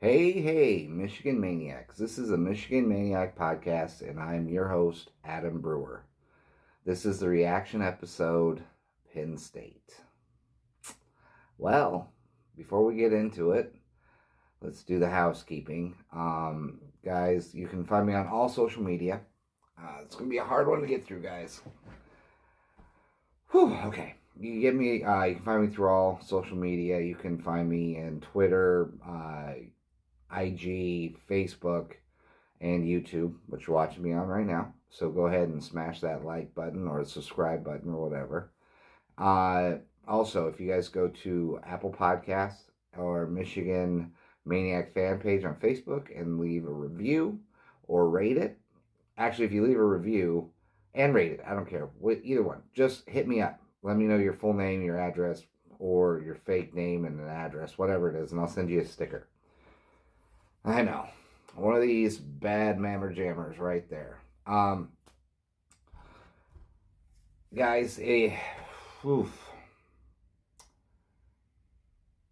Hey, Michigan Maniacs. This is a Michigan Maniac podcast, and I'm your host, Adam Brewer. This is the reaction episode, Penn State. Well, before we get into it, let's do the housekeeping. Guys, you can find me on all social media. It's going to be a hard one to get through, guys. Whew, okay. You get me. You can find me through all social media. You can find me in Twitter, IG, Facebook, and YouTube, which you're watching me on right now. So go ahead and smash that like button or the subscribe button or whatever. Also, if you guys go to Apple Podcasts or Michigan Maniac fan page on Facebook and leave a review or rate it. Actually, if you leave a review and rate it, I don't care. Either one. Just hit me up. Let me know your full name, your address, or your fake name and an address, whatever it is, and I'll send you a sticker. I know. One of these bad mammer jammers right there. Guys, oof.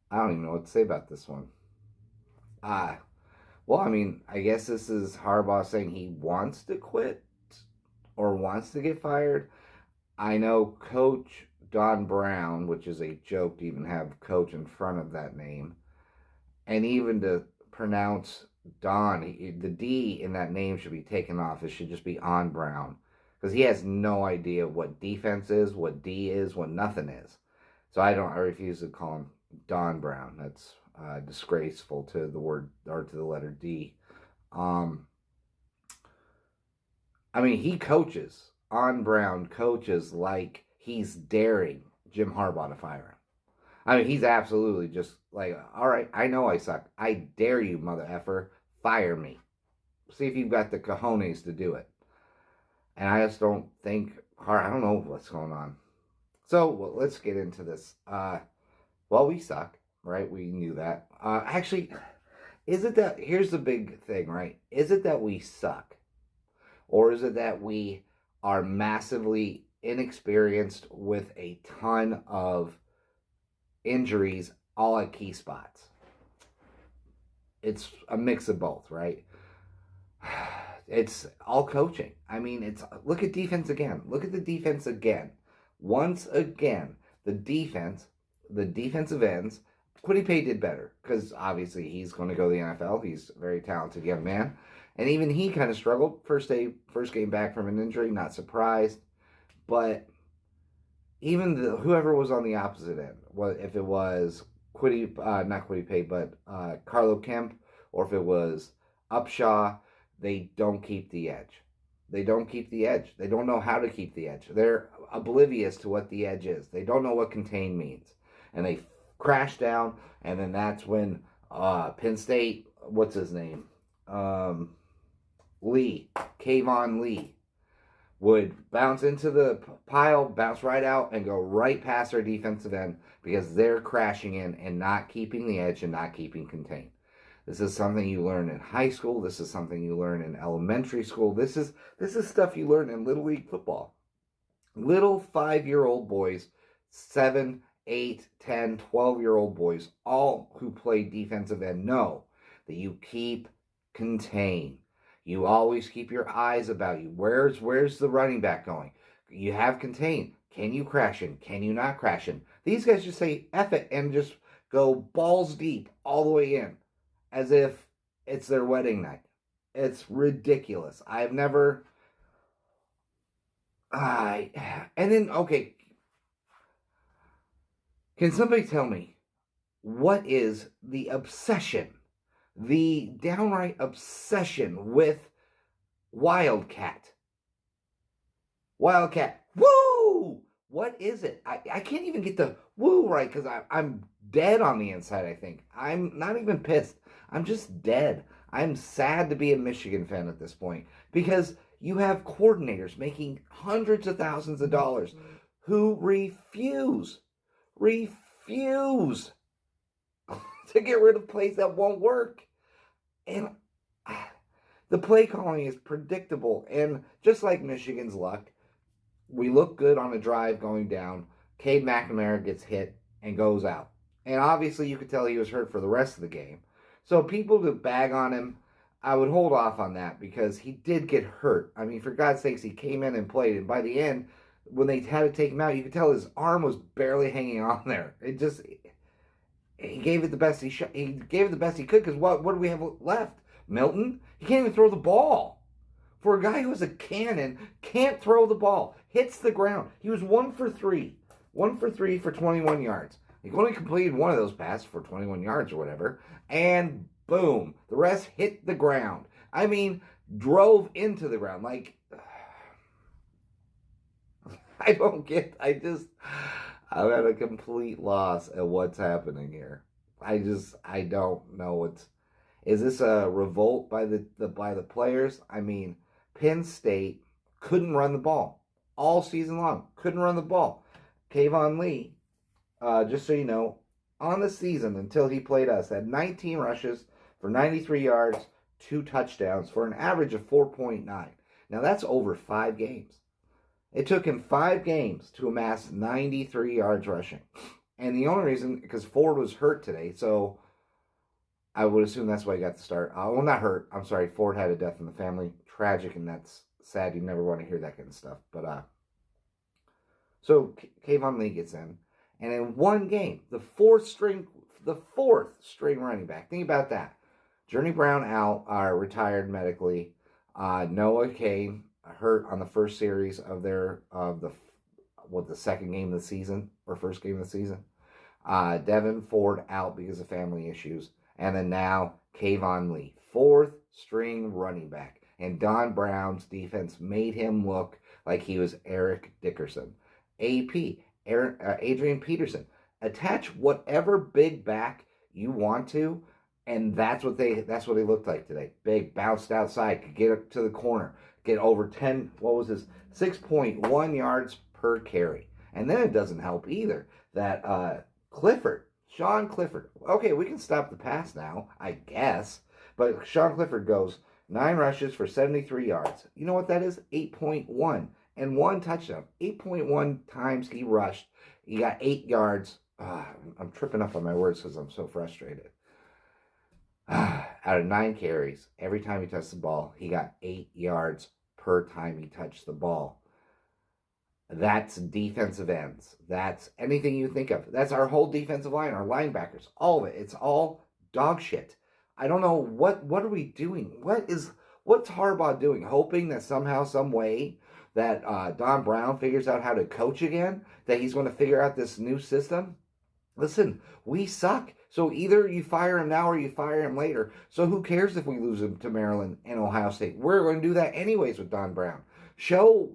I don't even know what to say about this one. Well, I mean, I guess this is Harbaugh saying he wants to quit or wants to get fired. I know Coach Don Brown, which is a joke to even have coach in front of that name, and even to pronounce Don, the D in that name should be taken off. It should just be on Brown, because he has no idea what defense is, what D is, what nothing is. So I refuse to call him Don Brown. That's disgraceful to the word or to the letter D. I mean, he coaches. On Brown coaches like he's daring Jim Harbaugh to fire him. I mean, he's absolutely just like, all right, I know I suck. I dare you, mother effer, fire me. See if you've got the cojones to do it. And I just don't think, I don't know what's going on. So, well, let's get into this. Well, we suck, right? We knew that. Actually, is it that, here's the big thing, right? Is it that we suck? Or is it that we are massively inexperienced with a ton of injuries all at key spots? It's a mix of both, right? It's all coaching. I mean, look at defense again. Look at the defense again. Once again, the defensive ends, Quiddy Pay did better because obviously he's going to go to the NFL. He's a very talented young man. And even he kind of struggled. First game back from an injury, not surprised. But even whoever was on the opposite end, if it was not Quiddy Pay, but Carlo Kemp, or if it was Upshaw, they don't keep the edge. They don't keep the edge. They don't know how to keep the edge. They're oblivious to what the edge is. They don't know what contain means. And they crash down, and then that's when Penn State, what's his name? Kayvon Lee, would bounce into the pile, bounce right out, and go right past their defensive end because they're crashing in and not keeping the edge and not keeping contained. This is something you learn in high school. This is something you learn in elementary school. This is stuff you learn in Little League football. Little 5-year-old boys, 7, 8, 10, 12-year-old boys, all who play defensive end know that you keep contained. You always keep your eyes about you. Where's the running back going? You have contained. Can you crash in? Can you not crash in? These guys just say F it and just go balls deep all the way in as if it's their wedding night. It's ridiculous. I've never... and then, okay, can somebody tell me what is the obsession, the downright obsession with Wildcat? Woo! What is it? I can't even get the woo right because I'm dead on the inside, I think. I'm not even pissed. I'm just dead. I'm sad to be a Michigan fan at this point because you have coordinators making hundreds of thousands of dollars who refuse to get rid of plays that won't work. And the play calling is predictable. And just like Michigan's luck, we look good on a drive going down. Cade McNamara gets hit and goes out. And obviously you could tell he was hurt for the rest of the game. So people to bag on him, I would hold off on that because he did get hurt. I mean, for God's sakes, he came in and played, and by the end, when they had to take him out, you could tell his arm was barely hanging on there. It just he gave it the best he gave it the best he could because what do we have left? Milton? He can't even throw the ball. For a guy who was a cannon, can't throw the ball, hits the ground. He was 1 for 3. 1 for 3 for 21 yards. He only completed one of those passes for 21 yards or whatever, and boom, the rest hit the ground. I mean, drove into the ground. Like, I don't get, I'm at a complete loss at what's happening here. I don't know is this a revolt by the players? I mean, Penn State couldn't run the ball all season long. Couldn't run the ball. Kayvon Lee, just so you know, on the season until he played us, had 19 rushes for 93 yards, 2 touchdowns for an average of 4.9. Now that's over 5 games. It took him 5 games to amass 93 yards rushing. And the only reason, because Ford was hurt today, so I would assume that's why he got the start. Well, not hurt. I'm sorry. Ford had a death in the family. Tragic, and that's sad. You never want to hear that kind of stuff. But, so Kayvon Lee gets in. And in one game, the fourth string running back. Think about that. Journey Brown out, retired medically. Noah Kane hurt on the first series of the second game of the season or first game of the season. Devin Ford out because of family issues. And then now Kayvon Lee, 4th string running back. And Don Brown's defense made him look like he was Eric Dickerson. Adrian Peterson. Attach whatever big back you want to, and that's what they looked like today. Big, bounced outside, could get up to the corner, get over 6.1 yards per carry. And then it doesn't help either that Sean Clifford. Okay, we can stop the pass now, I guess. But Sean Clifford goes 9 rushes for 73 yards. You know what that is? 8.1. And 1 touchdown. 8.1 times he rushed. He got 8 yards. I'm tripping up on my words because I'm so frustrated. Out of 9 carries, every time he touched the ball, he got 8 yards per time he touched the ball. That's defensive ends. That's anything you think of. That's our whole defensive line, our linebackers, all of it. It's all dog shit. I don't know what are we doing? What's Harbaugh doing? Hoping that somehow, some way, that Don Brown figures out how to coach again? That he's going to figure out this new system? Listen, we suck. So either you fire him now or you fire him later. So who cares if we lose him to Maryland and Ohio State? We're going to do that anyways with Don Brown. Show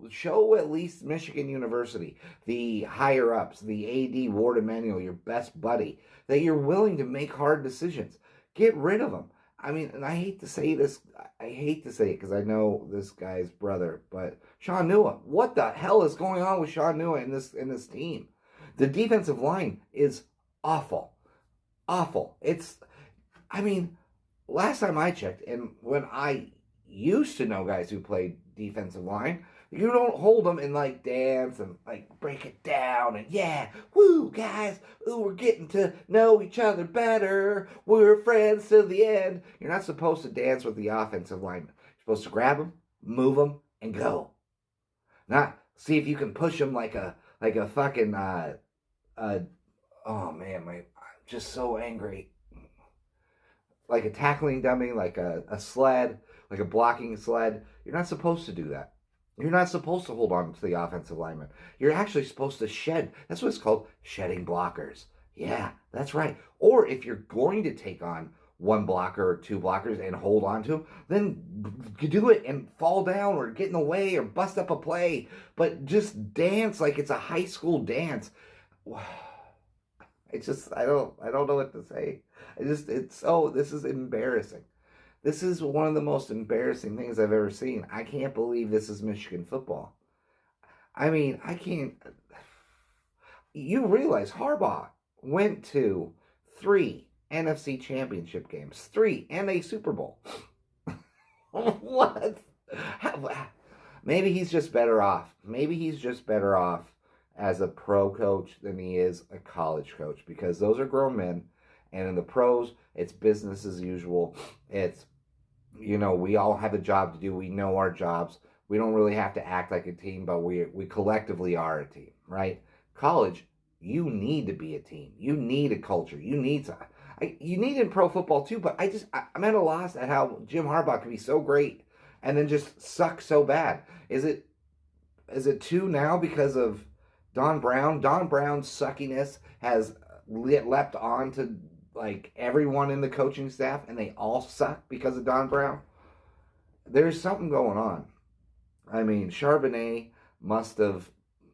at least Michigan University, the higher ups, the AD Ward Emanuel, your best buddy, that you're willing to make hard decisions. Get rid of him. I mean, and I hate to say this. I hate to say it because I know this guy's brother, but Sean Nua. What the hell is going on with Sean Nua in this team? The defensive line is awful. Awful. I mean, last time I checked, and when I used to know guys who played defensive line, you don't hold them and like dance and like break it down and yeah, woo guys, ooh, we're getting to know each other better. We're friends to the end. You're not supposed to dance with the offensive lineman. You're supposed to grab them, move them, and go. Not see if you can push them like a fucking oh man, I'm just so angry. Like a tackling dummy, like a sled, like a blocking sled. You're not supposed to do that. You're not supposed to hold on to the offensive lineman. You're actually supposed to shed. That's what it's called, shedding blockers. Yeah, that's right. Or if you're going to take on 1 blocker or 2 blockers and hold on to them, then do it and fall down or get in the way or bust up a play. But just dance like it's a high school dance. It's just, I don't know what to say. This is embarrassing. This is one of the most embarrassing things I've ever seen. I can't believe this is Michigan football. I mean, I can't. You realize Harbaugh went to 3 NFC championship games, 3, and a Super Bowl. What? Maybe he's just better off. Maybe he's just better off as a pro coach than he is a college coach, because those are grown men And in the pros, it's business as usual. It's, we all have a job to do. We know our jobs. We don't really have to act like a team, but we collectively are a team, right? College, you need to be a team. You need a culture. You need it in pro football too. But I'm at a loss at how Jim Harbaugh can be so great and then just suck so bad. Is it two now because of Don Brown? Don Brown's suckiness has leapt on to like everyone in the coaching staff, and they all suck because of Don Brown. There's something going on. I mean, Charbonnet must have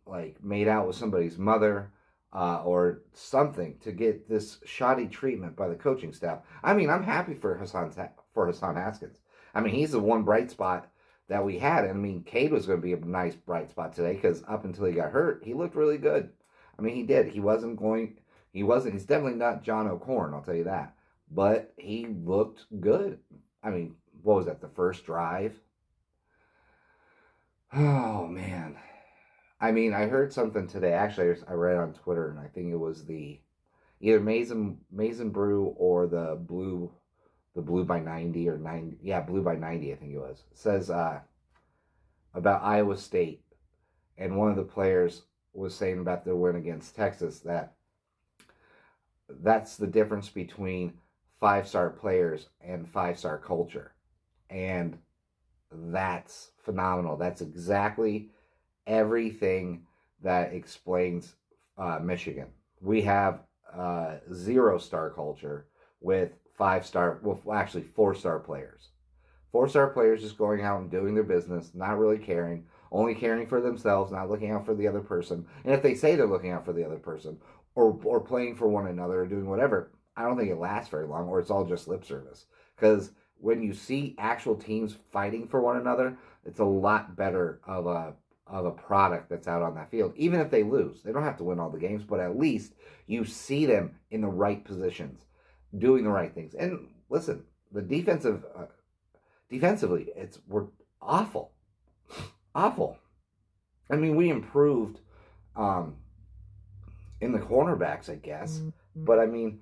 like made out with somebody's mother or something to get this shoddy treatment by the coaching staff. I mean, I'm happy for Hassan Haskins. I mean, he's the one bright spot that we had. And I mean, Cade was going to be a nice bright spot today because up until he got hurt, he looked really good. I mean, he did. He's definitely not John O'Corn, I'll tell you that. But he looked good. I mean, what was that, the first drive? Oh, man. I mean, I heard something today. Actually, I read it on Twitter, and I think it was either Maizen Brew or the Blue by 90 or 90. Yeah, Blue by 90, I think it was. It says about Iowa State, and one of the players was saying about their win against Texas that's the difference between 5-star players and 5-star culture. And that's phenomenal. That's exactly everything that explains Michigan. We have 0-star culture with 4-star players. 4-star players just going out and doing their business, not really caring, only caring for themselves, not looking out for the other person. And if they say they're looking out for the other person or playing for one another or doing whatever, I don't think it lasts very long, or it's all just lip service. Because when you see actual teams fighting for one another, it's a lot better of a product that's out on that field. Even if they lose, they don't have to win all the games, but at least you see them in the right positions, doing the right things. And listen, the defensively, we're awful, awful. I mean, we improved in the cornerbacks, I guess, but I mean,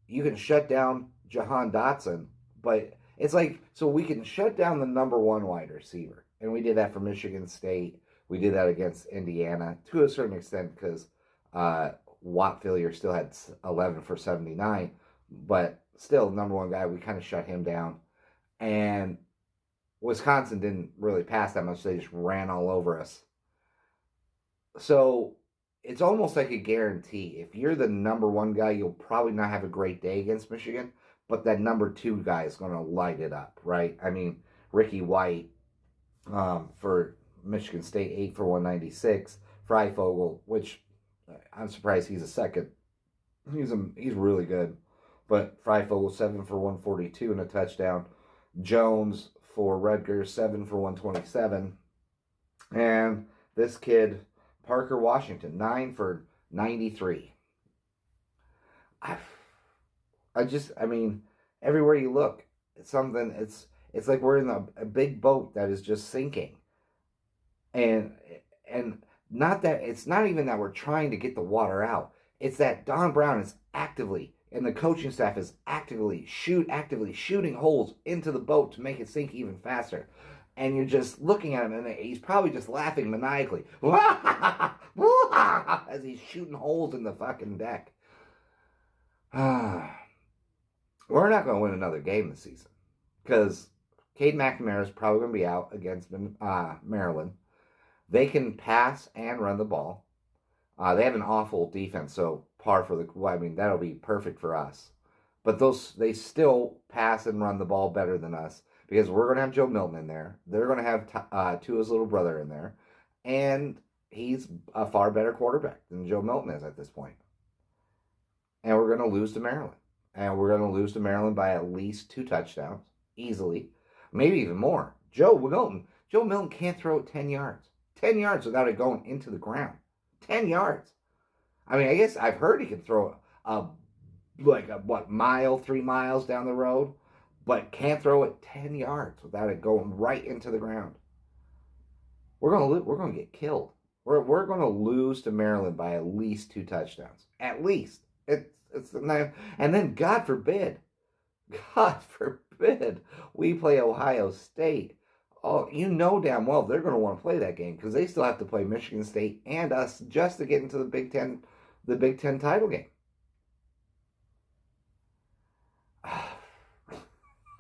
you can shut down Jahan Dotson, but it's like, so we can shut down the number one wide receiver, and we did that for Michigan State. We did that against Indiana to a certain extent because Watt Fillier still had 11 for 79, but still, number one guy, we kind of shut him down. And Wisconsin didn't really pass that much. They just ran all over us. So it's almost like a guarantee. If you're the number one guy, you'll probably not have a great day against Michigan, but that number two guy is going to light it up, right? I mean, Ricky White for Michigan State, 8 for 196. Freifogel, which I'm surprised he's a second. He's really good. But Freifogel, 7 for 142 and a touchdown. Jones for Rutgers, 7 for 127. And this kid, Parker Washington, 9 for 93. I mean, everywhere you look, it's something. It's like we're in a big boat that is just sinking. And not that, it's not even that we're trying to get the water out. It's that Don Brown is actively, and the coaching staff is actively shooting holes into the boat to make it sink even faster. And you're just looking at him, and he's probably just laughing maniacally as he's shooting holes in the fucking deck. We're not going to win another game this season because Cade McNamara is probably going to be out against Maryland. They can pass and run the ball. They have an awful defense, so that'll be perfect for us. But they still pass and run the ball better than us because we're going to have Joe Milton in there. They're going to have Tua's little brother in there. And he's a far better quarterback than Joe Milton is at this point. And we're going to lose to Maryland. And we're going to lose to Maryland by at least 2 touchdowns, easily. Maybe even more. Joe Milton can't throw it 10 yards. 10 yards without it going into the ground. 10 yards. I mean, I guess I've heard he can throw mile, 3 miles down the road, but can't throw it 10 yards without it going right into the ground. We're gonna get killed. We're gonna lose to Maryland by at least 2 touchdowns. At least It's the knife. And then God forbid, we play Ohio State. Oh, you know damn well they're going to want to play that game because they still have to play Michigan State and us just to get into the Big Ten title game.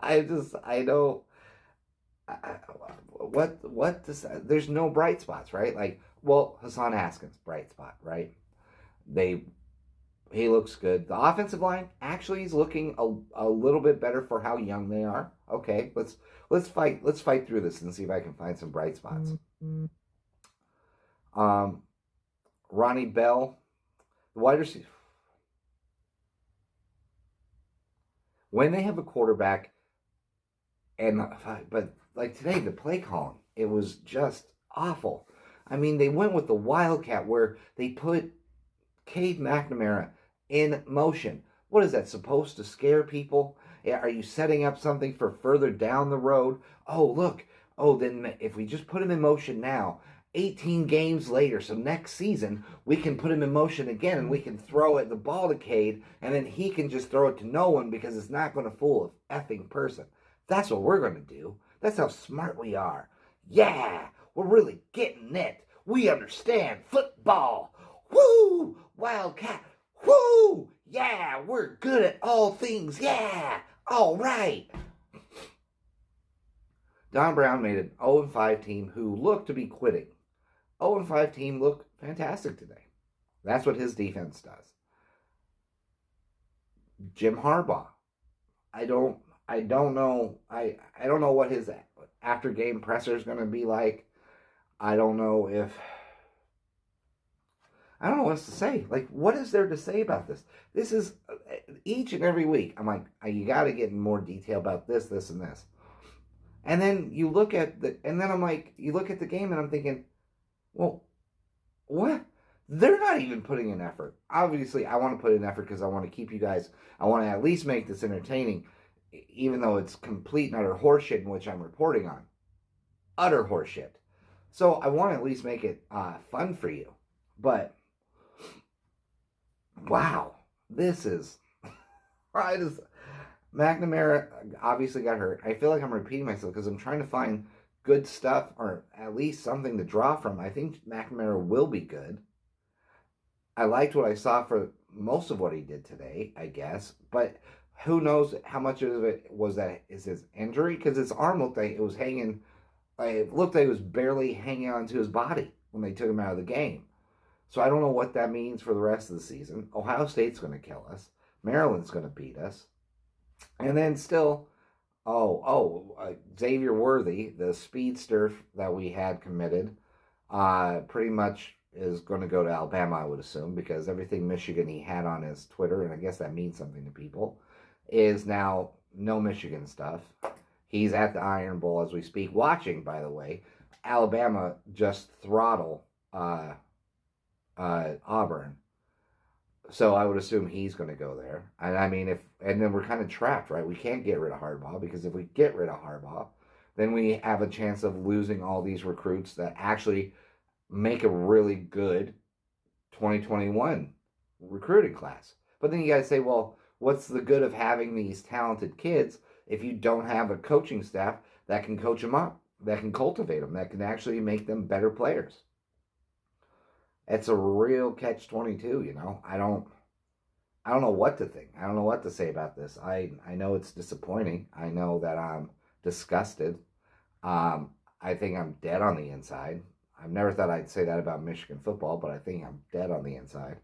I don't. What does there's no bright spots, right? Like, well, Hassan Haskins, bright spot, right? They He looks good. The offensive line actually is looking a little bit better for how young they are. Okay, let's fight through this and see if I can find some bright spots. Ronnie Bell, the wide receiver. When they have a quarterback, but like today, the play calling, it was just awful. I mean, they went with the Wildcat where they put Cade McNamara in motion. What is that supposed to scare people? Are you setting up something for further down the road? Oh, look. Oh, then if we just put him in motion now, 18 games later, so next season, we can put him in motion again and we can throw the ball to Cade and then he can just throw it to no one because it's not going to fool an effing person. That's what we're going to do. That's how smart we are. Yeah, we're really getting it. We understand football. Woo! Wildcat. Woo! Yeah, we're good at all things. Yeah! All right. Don Brown made an 0-5 team who looked to be quitting. 0-5 team looked fantastic today. That's what his defense does. Jim Harbaugh. I don't know. I don't know what his after game presser is going to be like. I don't know what else to say. Like, what is there to say about this? This is each and every week. I'm like, you got to get in more detail about this, this, and this. And then you look at you look at the game and I'm thinking, well, what? They're not even putting in effort. Obviously, I want to put in effort because I want to keep you guys, I want to at least make this entertaining, even though it's complete and utter horseshit in which I'm reporting on. Utter horseshit. So I want to at least make it fun for you. But wow, this is McNamara obviously got hurt. I feel like I'm repeating myself because I'm trying to find good stuff or at least something to draw from. I think McNamara will be good. I liked what I saw for most of what he did today, I guess, but who knows how much of it is his injury, because his arm looked like it was hanging. It looked like it was barely hanging onto his body when they took him out of the game. So I don't know what that means for the rest of the season. Ohio State's going to kill us. Maryland's going to beat us. And then still, Xavier Worthy, the speedster that we had committed, pretty much is going to go to Alabama, I would assume, because everything Michigan he had on his Twitter, and I guess that means something to people, is now no Michigan stuff. He's at the Iron Bowl as we speak, watching, by the way, Alabama just throttle Auburn. So I would assume he's going to go there. And I mean, and then we're kind of trapped, right? We can't get rid of Harbaugh, because if we get rid of Harbaugh, then we have a chance of losing all these recruits that actually make a really good 2021 recruiting class. But then you got to say, well, what's the good of having these talented kids if you don't have a coaching staff that can coach them up, that can cultivate them, that can actually make them better players? It's a real catch-22, you know. I don't know what to think. I don't know what to say about this. I know it's disappointing. I know that I'm disgusted. I think I'm dead on the inside. I've never thought I'd say that about Michigan football, but I think I'm dead on the inside.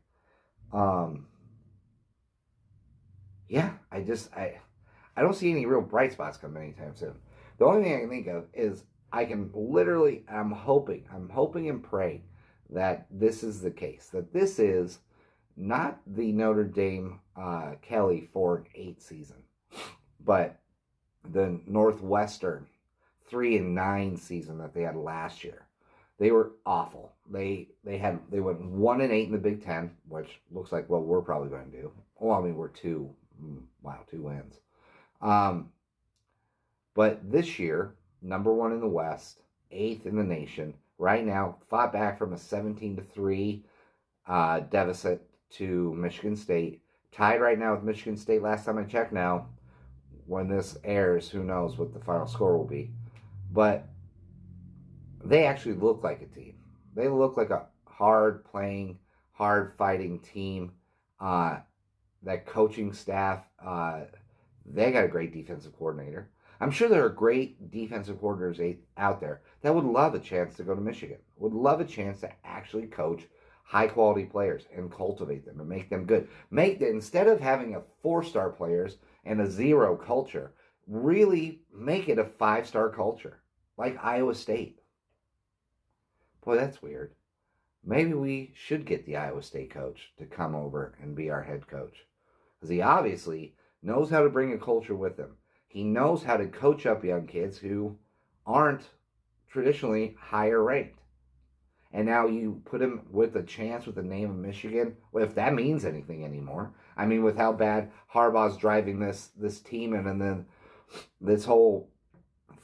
Yeah, I don't see any real bright spots coming anytime soon. The only thing I can think of is I'm hoping and praying that this is the case, that this is not the Notre Dame Kelly 4-8 season, but the Northwestern 3-9 season that they had last year. They were awful. They went 1-8 in the Big Ten, which looks like what we're probably going to do. Well, I mean, we're 2 wins. But this year, number 1 in the West, 8th in the nation. Right now, fought back from a 17-3 deficit to Michigan State. Tied right now with Michigan State last time I checked. Now, when this airs, who knows what the final score will be. But they actually look like a team. They look like a hard playing, hard fighting team. That coaching staff, they got a great defensive coordinator. I'm sure there are great defensive coordinators out there that would love a chance to go to Michigan, would love a chance to actually coach high quality players and cultivate them and make them good. Instead of having a 4-star players and a 0 culture, really make it a 5-star culture like Iowa State. Boy, that's weird. Maybe we should get the Iowa State coach to come over and be our head coach. Because he obviously knows how to bring a culture with him. He knows how to coach up young kids who aren't traditionally higher ranked. And now you put him with a chance with the name of Michigan. Well, if that means anything anymore. I mean, with how bad Harbaugh's driving this team and then this whole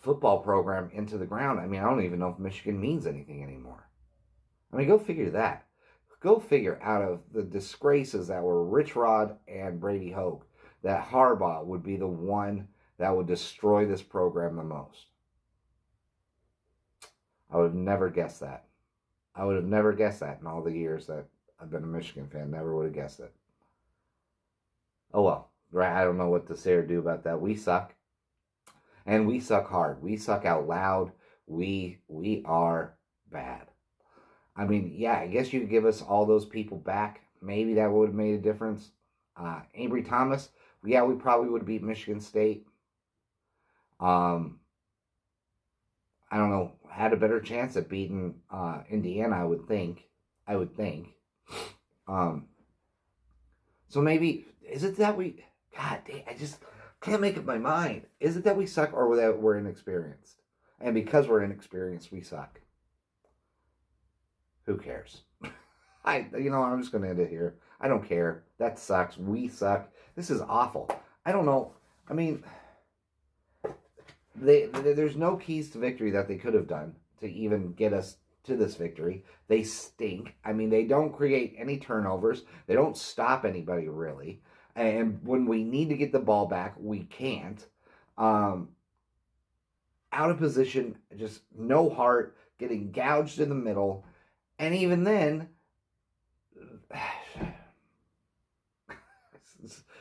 football program into the ground. I mean, I don't even know if Michigan means anything anymore. I mean, go figure that. Go figure out of the disgraces that were Rich Rod and Brady Hoke, that Harbaugh would be the one that would destroy this program the most. I would have never guessed that. I would have never guessed that in all the years that I've been a Michigan fan. Never would have guessed it. Oh well, right? I don't know what to say or do about that. We suck. And we suck hard. We suck out loud. We are bad. I mean, yeah, I guess you could give us all those people back. Maybe that would have made a difference. Avery Thomas, yeah, we probably would have beat Michigan State. I don't know, had a better chance at beating Indiana, I would think. So maybe, is it that we, God dang, I just can't make up my mind. Is it that we suck or that we're inexperienced? And because we're inexperienced, we suck. Who cares? I'm just going to end it here. I don't care. That sucks. We suck. This is awful. I don't know. I mean, there's no keys to victory that they could have done to even get us to this victory. They stink. I mean, they don't create any turnovers. They don't stop anybody, really. And when we need to get the ball back, we can't. Out of position, just no heart, getting gouged in the middle. And even then,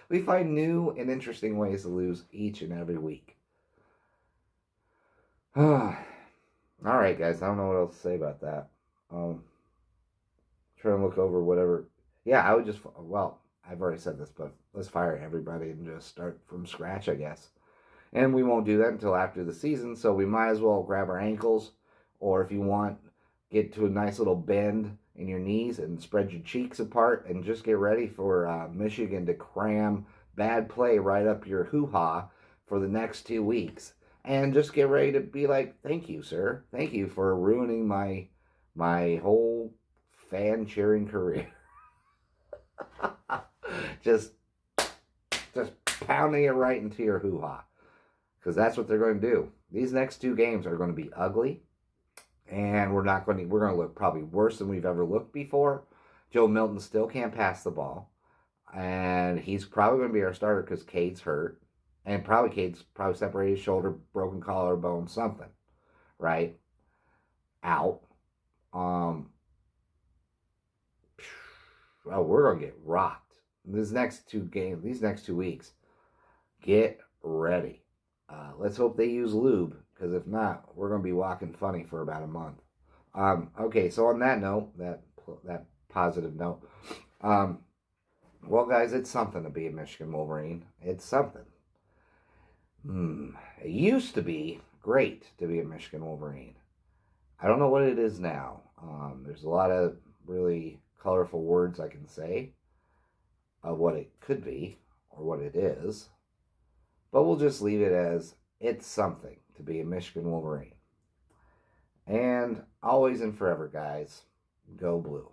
we find new and interesting ways to lose each and every week. All right, guys. I don't know what else to say about that. Trying to look over whatever. Yeah, I would just, I've already said this, but let's fire everybody and just start from scratch, I guess. And we won't do that until after the season, so we might as well grab our ankles, or if you want, get to a nice little bend in your knees and spread your cheeks apart and just get ready for Michigan to cram bad play right up your hoo-ha for the next 2 weeks. And just get ready to be like, thank you, sir. Thank you for ruining my whole fan cheering career. just pounding it right into your hoo-ha. Because that's what they're going to do. These next 2 games are going to be ugly. And we're going to look probably worse than we've ever looked before. Joe Milton still can't pass the ball. And he's probably going to be our starter because Cade's hurt. And Cade's separated his shoulder, broken collarbone, something. Right? Out. We're going to get rocked. These next 2 weeks. Get ready. Let's hope they use lube, because if not, we're going to be walking funny for about a month. Okay, so on that note, that positive note, well, guys, it's something to be a Michigan Wolverine. It's something. It used to be great to be a Michigan Wolverine. I don't know what it is now. There's a lot of really colorful words I can say of what it could be or what it is. But we'll just leave it as it's something to be a Michigan Wolverine. And always and forever, guys, go blue.